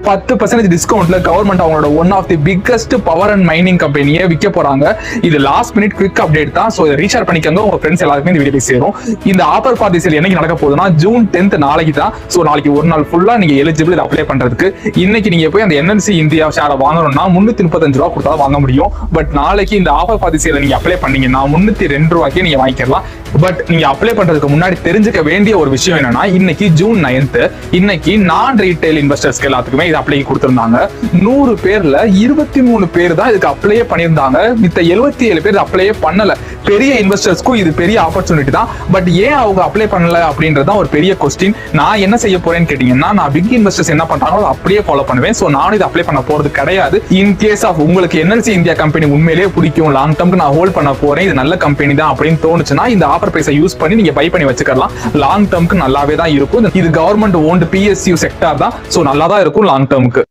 10% டிஸ்கவுண்ட்ல கவர்மெண்ட் அவங்களோட one of the biggest power and mining கம்பெனியை விற்க போறாங்க. இது லாஸ்ட் மினிட் குவிக் அப்டேட் தான். சோ இதை ரீசார்ட் பண்ணிக்கோங்க, உங்க ஃப்ரெண்ட்ஸ் எல்லாருக்குமே இந்த வீடியோ சேரும். இந்த ஆஃபர் பார்ட்டி சேல் என்னைக்கு நடக்க போகுதுன்னா ஜூன் 10th நாளைக்கு தான். சோ நாளைக்கு ஒரு நாள் ஃபுல்லா நீங்க எலிஜிபிள் இதை அப்ளை பண்றதுக்கு. இன்னைக்கு நீங்க போய் அந்த என்எல்சி இந்தியா ஷேரை வாங்கணும்னா 335 ரூபா கொடுத்தா வாங்க முடியும். பட் நாளைக்கு இந்த ஆஃபர் பார்ட்டி சேல நீங்க அப்ளை பண்ணீங்கன்னா 302 ரூபாய்க்கு நீங்க வாங்கிக்கலாம். பட் நீங்க அப்ளை பண்றதுக்கு முன்னாடி தெரிஞ்சுக்க வேண்டிய ஒரு விஷயம் என்னன்னா, இன்னைக்கு ஜூன் 9th, இன்னைக்கு நான் ரீட்டைல் இன்வெஸ்டர்ஸ்க்கு எல்லாத்துக்குமே இது அப்ளை கொடுத்திருந்தாங்க. 100 பேர்ல 23 பேர் தான் இதுக்கு அப்ளை பண்ணியிருந்தாங்க. மித்த 77 பேர் அப்ளை பண்ணல. பெரிய இன்வெஸ்டர்ஸ்க்கும் இது பெரிய ஆப்பர்ச்சுனிட்டி தான். பட் ஏன் அவங்க அப்ளை பண்ணல அப்படின்றதான் ஒரு பெரிய கொஸ்டின். நான் என்ன செய்ய போறேன்னு கேட்டீங்கன்னா, நான் பிக் இன்வெஸ்டர்ஸ் என்ன பண்றாங்களோ அப்படியே ஃபாலோ பண்ணுவேன். சோ நானும் இது அப்ளை பண்ண போறது கிடையாது. இன் கேஸ் ஆஃப் உங்களுக்கு என்எல்சி இந்தியா கம்பெனி உண்மையிலேயே பிடிக்கும், லாங் டர்ம்க்கு நான் ஹோல்ட் பண்ண போறேன், இது நல்ல கம்பெனி தான் அப்படின்னு தோணுச்சுன்னா இந்த ஆஃபர் பிரைஸை யூஸ் பண்ணி நீங்க பை பண்ணி வச்சுக்கலாம். லாங் டர்ம்க்கு நல்லாவே தான் இருக்கும். இது கவர்மெண்ட் ஓன்டு PSU செக்டார் தான். சோ நல்லா தான் இருக்கும் லாங் டர்ம்க்கு.